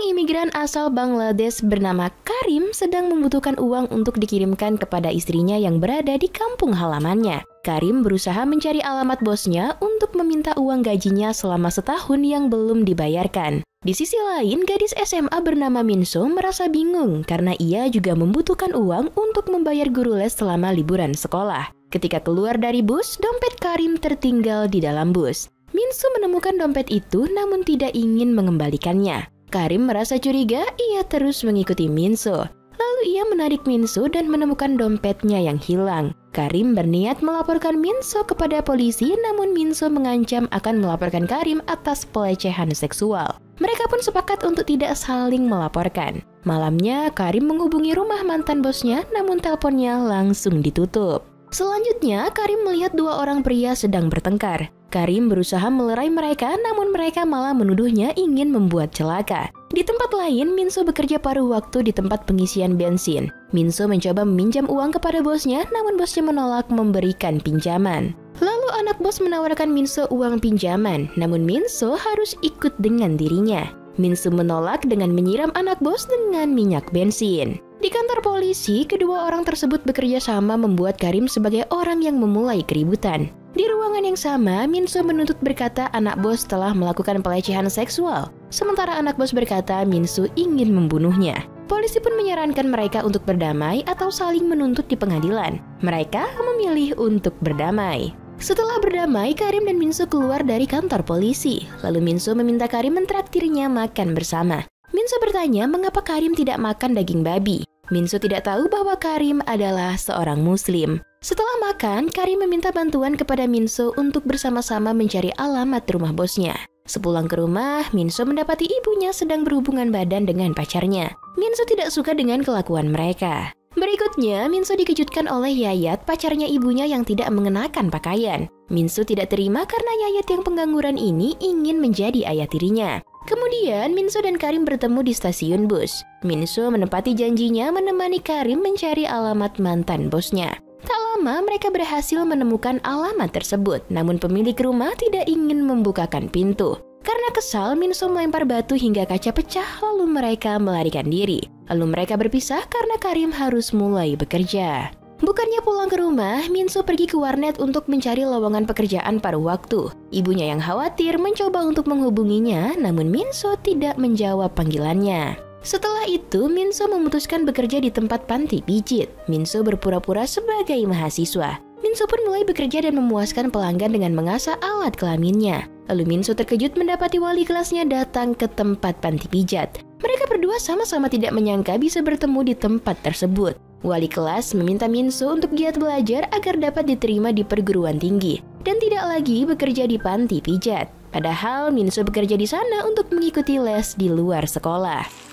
Seorang imigran asal Bangladesh bernama Karim sedang membutuhkan uang untuk dikirimkan kepada istrinya yang berada di kampung halamannya. Karim berusaha mencari alamat bosnya untuk meminta uang gajinya selama setahun yang belum dibayarkan. Di sisi lain, gadis SMA bernama Minso merasa bingung karena ia juga membutuhkan uang untuk membayar guru les selama liburan sekolah. Ketika keluar dari bus, dompet Karim tertinggal di dalam bus. Minso menemukan dompet itu namun tidak ingin mengembalikannya. Karim merasa curiga, ia terus mengikuti Minso. Lalu ia menarik Minso dan menemukan dompetnya yang hilang. Karim berniat melaporkan Minso kepada polisi, namun Minso mengancam akan melaporkan Karim atas pelecehan seksual. Mereka pun sepakat untuk tidak saling melaporkan. Malamnya, Karim menghubungi rumah mantan bosnya, namun teleponnya langsung ditutup. Selanjutnya, Karim melihat dua orang pria sedang bertengkar. Karim berusaha melerai mereka, namun mereka malah menuduhnya ingin membuat celaka. Di tempat lain, Minso bekerja paruh waktu di tempat pengisian bensin. Minso mencoba meminjam uang kepada bosnya, namun bosnya menolak memberikan pinjaman. Lalu anak bos menawarkan Minso uang pinjaman, namun Minso harus ikut dengan dirinya. Minso menolak dengan menyiram anak bos dengan minyak bensin. Di kantor polisi, kedua orang tersebut bekerja sama membuat Karim sebagai orang yang memulai keributan. Di ruangan yang sama, Minso menuntut berkata anak bos telah melakukan pelecehan seksual. Sementara anak bos berkata Minso ingin membunuhnya. Polisi pun menyarankan mereka untuk berdamai atau saling menuntut di pengadilan. Mereka memilih untuk berdamai. Setelah berdamai, Karim dan Minso keluar dari kantor polisi. Lalu Minso meminta Karim mentraktirnya makan bersama. Minso bertanya mengapa Karim tidak makan daging babi. Minso tidak tahu bahwa Karim adalah seorang muslim. Setelah makan, Karim meminta bantuan kepada Minso untuk bersama-sama mencari alamat rumah bosnya. Sepulang ke rumah, Minso mendapati ibunya sedang berhubungan badan dengan pacarnya. Minso tidak suka dengan kelakuan mereka. Berikutnya, Minso dikejutkan oleh Yayat, pacarnya ibunya yang tidak mengenakan pakaian. Minso tidak terima karena Yayat yang pengangguran ini ingin menjadi ayah tirinya. Kemudian, Minso dan Karim bertemu di stasiun bus. Minso menepati janjinya menemani Karim mencari alamat mantan bosnya. Tak lama, mereka berhasil menemukan alamat tersebut, namun pemilik rumah tidak ingin membukakan pintu. Karena kesal, Minso melempar batu hingga kaca pecah, lalu mereka melarikan diri. Lalu mereka berpisah karena Karim harus mulai bekerja. Bukannya pulang ke rumah, Minso pergi ke warnet untuk mencari lowongan pekerjaan paruh waktu. Ibunya yang khawatir mencoba untuk menghubunginya, namun Minso tidak menjawab panggilannya. Setelah itu, Minso memutuskan bekerja di tempat panti pijit. Minso berpura-pura sebagai mahasiswa. Minso pun mulai bekerja dan memuaskan pelanggan dengan mengasah alat kelaminnya. Lalu Minso terkejut mendapati wali kelasnya datang ke tempat panti pijat. Mereka berdua sama-sama tidak menyangka bisa bertemu di tempat tersebut. Wali kelas meminta Minso untuk giat belajar agar dapat diterima di perguruan tinggi dan tidak lagi bekerja di panti pijat. Padahal Minso bekerja di sana untuk mengikuti les di luar sekolah.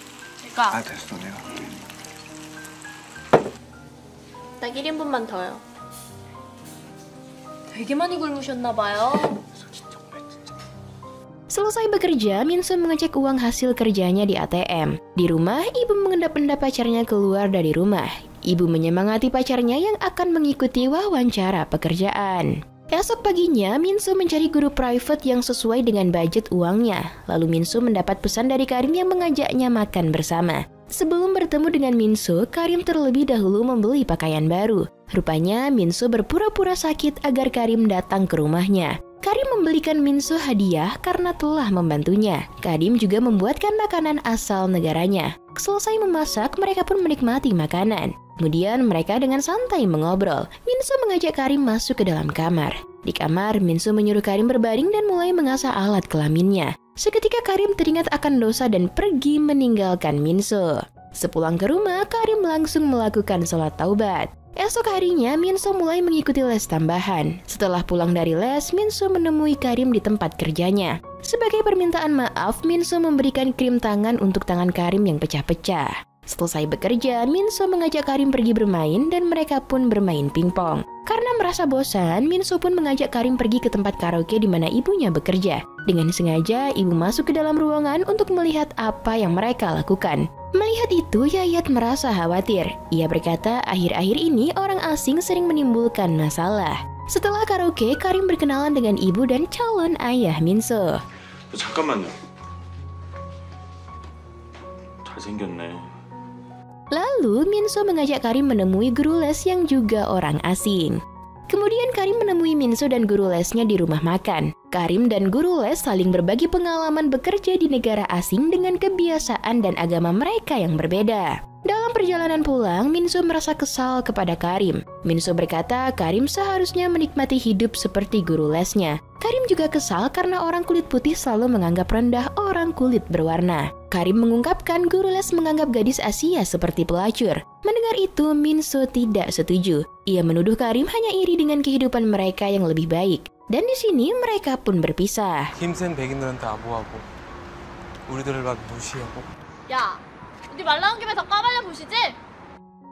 아, 됐어, 내가. 딱 1인분만 더요. 되게 많이 굶으셨나 봐요. Selesai bekerja, Minso mengecek uang hasil kerjanya di ATM. Di rumah, ibu mengendap-endap pacarnya keluar dari rumah. Ibu menyemangati pacarnya yang akan mengikuti wawancara pekerjaan. Esok paginya, Minso mencari guru private yang sesuai dengan budget uangnya. Lalu Minso mendapat pesan dari Karim yang mengajaknya makan bersama. Sebelum bertemu dengan Minso, Karim terlebih dahulu membeli pakaian baru. Rupanya Minso berpura-pura sakit agar Karim datang ke rumahnya. Karim membelikan Minso hadiah karena telah membantunya. Karim juga membuatkan makanan asal negaranya. Selesai memasak, mereka pun menikmati makanan. Kemudian mereka dengan santai mengobrol. Minso mengajak Karim masuk ke dalam kamar. Di kamar, Minso menyuruh Karim berbaring dan mulai mengasah alat kelaminnya. Seketika Karim teringat akan dosa dan pergi meninggalkan Minso. Sepulang ke rumah, Karim langsung melakukan sholat taubat. Esok harinya, Minso mulai mengikuti les tambahan. Setelah pulang dari les, Minso menemui Karim di tempat kerjanya. Sebagai permintaan maaf, Minso memberikan krim tangan untuk tangan Karim yang pecah-pecah. Selesai bekerja, Minso mengajak Karim pergi bermain dan mereka pun bermain pingpong. Karena merasa bosan, Minso pun mengajak Karim pergi ke tempat karaoke di mana ibunya bekerja. Dengan sengaja, ibu masuk ke dalam ruangan untuk melihat apa yang mereka lakukan. Melihat itu, Yayat merasa khawatir. Ia berkata, akhir-akhir ini orang asing sering menimbulkan masalah. Setelah karaoke, Karim berkenalan dengan ibu dan calon ayah Minso. 잠깐만요. 잘생겼네. Lalu Minso mengajak Karim menemui guru les yang juga orang asing. Kemudian Karim menemui Minso dan guru lesnya di rumah makan. Karim dan guru les saling berbagi pengalaman bekerja di negara asing dengan kebiasaan dan agama mereka yang berbeda. Dalam perjalanan pulang, Minso merasa kesal kepada Karim. Minso berkata Karim seharusnya menikmati hidup seperti guru lesnya. Karim juga kesal karena orang kulit putih selalu menganggap rendah orang kulit berwarna. Karim mengungkapkan guru les menganggap gadis Asia seperti pelacur. Mendengar itu, Minso tidak setuju. Ia menuduh Karim hanya iri dengan kehidupan mereka yang lebih baik. Dan di sini mereka pun berpisah. 힘센 백인들한테 아부하고 우리들을 막 무시하고. 야, 어디 말 나온 김에 더 까발려 보시지?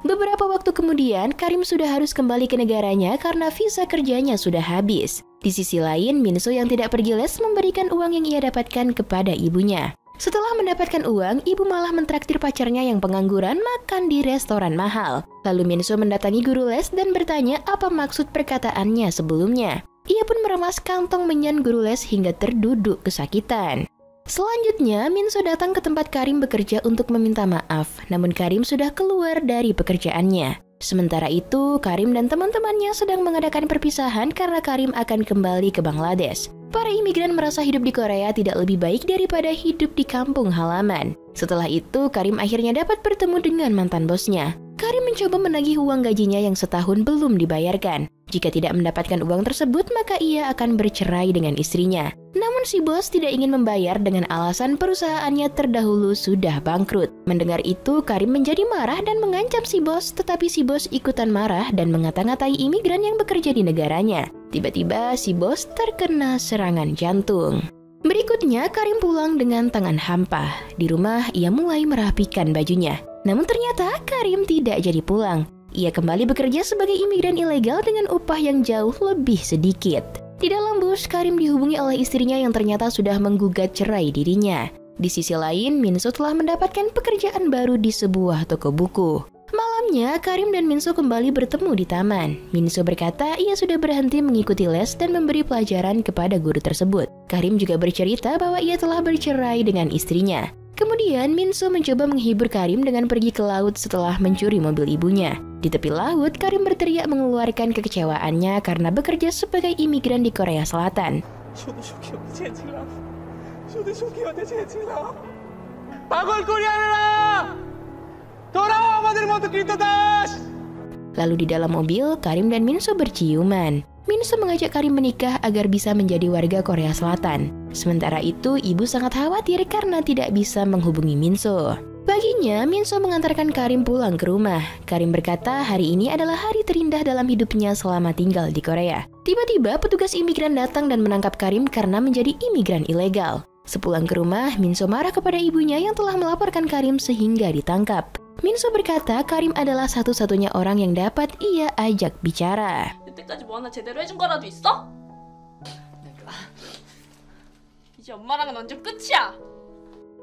Beberapa waktu kemudian, Karim sudah harus kembali ke negaranya karena visa kerjanya sudah habis. Di sisi lain, Minso yang tidak pergi les memberikan uang yang ia dapatkan kepada ibunya. Setelah mendapatkan uang, ibu malah mentraktir pacarnya yang pengangguran makan di restoran mahal. Lalu Minso mendatangi guru les dan bertanya apa maksud perkataannya sebelumnya. Ia pun meremas kantong menyan guru les hingga terduduk kesakitan. Selanjutnya, Minso datang ke tempat Karim bekerja untuk meminta maaf, namun Karim sudah keluar dari pekerjaannya. Sementara itu, Karim dan teman-temannya sedang mengadakan perpisahan karena Karim akan kembali ke Bangladesh. Para imigran merasa hidup di Korea tidak lebih baik daripada hidup di kampung halaman. Setelah itu, Karim akhirnya dapat bertemu dengan mantan bosnya. Karim mencoba menagih uang gajinya yang setahun belum dibayarkan. Jika tidak mendapatkan uang tersebut, maka ia akan bercerai dengan istrinya. Namun si bos tidak ingin membayar dengan alasan perusahaannya terdahulu sudah bangkrut. Mendengar itu, Karim menjadi marah dan mengancam si bos, tetapi si bos ikutan marah dan mengata-ngatai imigran yang bekerja di negaranya. Tiba-tiba si bos terkena serangan jantung. Berikutnya, Karim pulang dengan tangan hampa. Di rumah, ia mulai merapikan bajunya. Namun ternyata Karim tidak jadi pulang. Ia kembali bekerja sebagai imigran ilegal dengan upah yang jauh lebih sedikit. Di dalam bus, Karim dihubungi oleh istrinya yang ternyata sudah menggugat cerai dirinya. Di sisi lain, Minso telah mendapatkan pekerjaan baru di sebuah toko buku. Malamnya, Karim dan Minso kembali bertemu di taman. Minso berkata ia sudah berhenti mengikuti les dan memberi pelajaran kepada guru tersebut. Karim juga bercerita bahwa ia telah bercerai dengan istrinya. Kemudian, Minso mencoba menghibur Karim dengan pergi ke laut setelah mencuri mobil ibunya. Di tepi laut, Karim berteriak mengeluarkan kekecewaannya karena bekerja sebagai imigran di Korea Selatan. Lalu di dalam mobil, Karim dan Minso berciuman. Minso mengajak Karim menikah agar bisa menjadi warga Korea Selatan. Sementara itu, ibu sangat khawatir karena tidak bisa menghubungi Minso. Paginya, Minso mengantarkan Karim pulang ke rumah. Karim berkata hari ini adalah hari terindah dalam hidupnya selama tinggal di Korea. Tiba-tiba, petugas imigran datang dan menangkap Karim karena menjadi imigran ilegal. Sepulang ke rumah, Minso marah kepada ibunya yang telah melaporkan Karim sehingga ditangkap. Minso berkata Karim adalah satu-satunya orang yang dapat ia ajak bicara. 여태까지 뭐 하나 제대로 해준 거라도 있어? 이제 엄마랑은 완전 끝이야.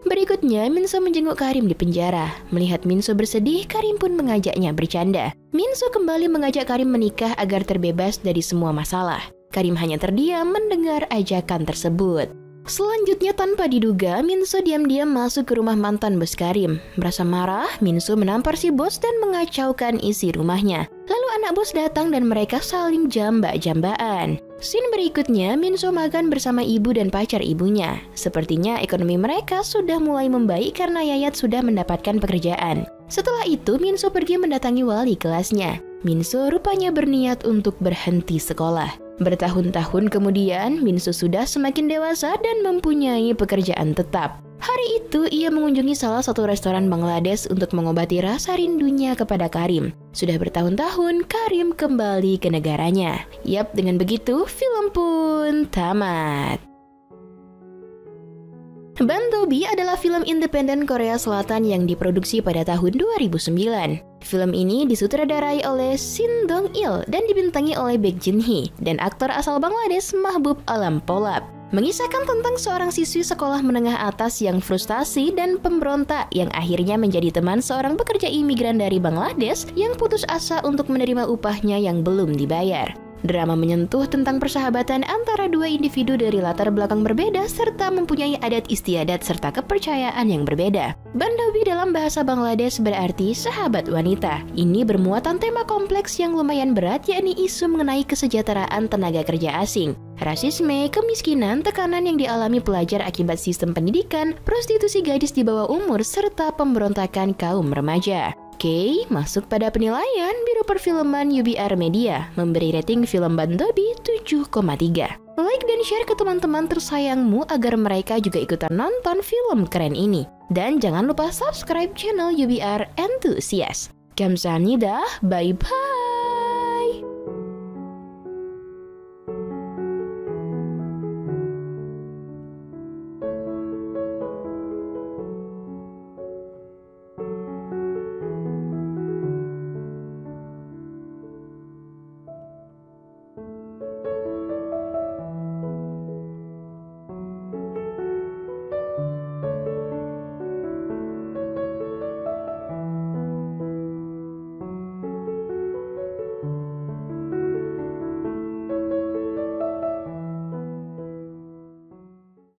Berikutnya, Minso menjenguk Karim di penjara. Melihat Minso bersedih, Karim pun mengajaknya bercanda. Minso kembali mengajak Karim menikah agar terbebas dari semua masalah. Karim hanya terdiam mendengar ajakan tersebut. Selanjutnya, tanpa diduga, Minso diam-diam masuk ke rumah mantan bos Karim. Merasa marah, Minso menampar si bos dan mengacaukan isi rumahnya. Lalu anak bos datang dan mereka saling jambak-jambaan. Scene berikutnya, Minso makan bersama ibu dan pacar ibunya. Sepertinya ekonomi mereka sudah mulai membaik karena Yayat sudah mendapatkan pekerjaan. Setelah itu, Minso pergi mendatangi wali kelasnya. Minso rupanya berniat untuk berhenti sekolah. Bertahun-tahun kemudian, Minso sudah semakin dewasa dan mempunyai pekerjaan tetap. Hari itu, ia mengunjungi salah satu restoran Bangladesh untuk mengobati rasa rindunya kepada Karim. Sudah bertahun-tahun, Karim kembali ke negaranya. Yap, dengan begitu, film pun tamat. Bantobi adalah film independen Korea Selatan yang diproduksi pada tahun 2009. Film ini disutradarai oleh Shin Dong-il dan dibintangi oleh Baek Jin-hee dan aktor asal Bangladesh Mahbub Alam Polap. Mengisahkan tentang seorang siswi sekolah menengah atas yang frustasi dan pemberontak yang akhirnya menjadi teman seorang pekerja imigran dari Bangladesh yang putus asa untuk menerima upahnya yang belum dibayar. Drama menyentuh tentang persahabatan antara dua individu dari latar belakang berbeda serta mempunyai adat istiadat serta kepercayaan yang berbeda. Bandobi dalam bahasa Bangladesh berarti sahabat wanita. Ini bermuatan tema kompleks yang lumayan berat, yakni isu mengenai kesejahteraan tenaga kerja asing, rasisme, kemiskinan, tekanan yang dialami pelajar akibat sistem pendidikan, prostitusi gadis di bawah umur, serta pemberontakan kaum remaja. Oke, masuk pada penilaian. Biro Perfilman UBR Media memberi rating film Bandobi 7,3. Like dan share ke teman-teman tersayangmu agar mereka juga ikutan nonton film keren ini. Dan jangan lupa subscribe channel UBR Enthusiast. Kamsahamnida, bye-bye.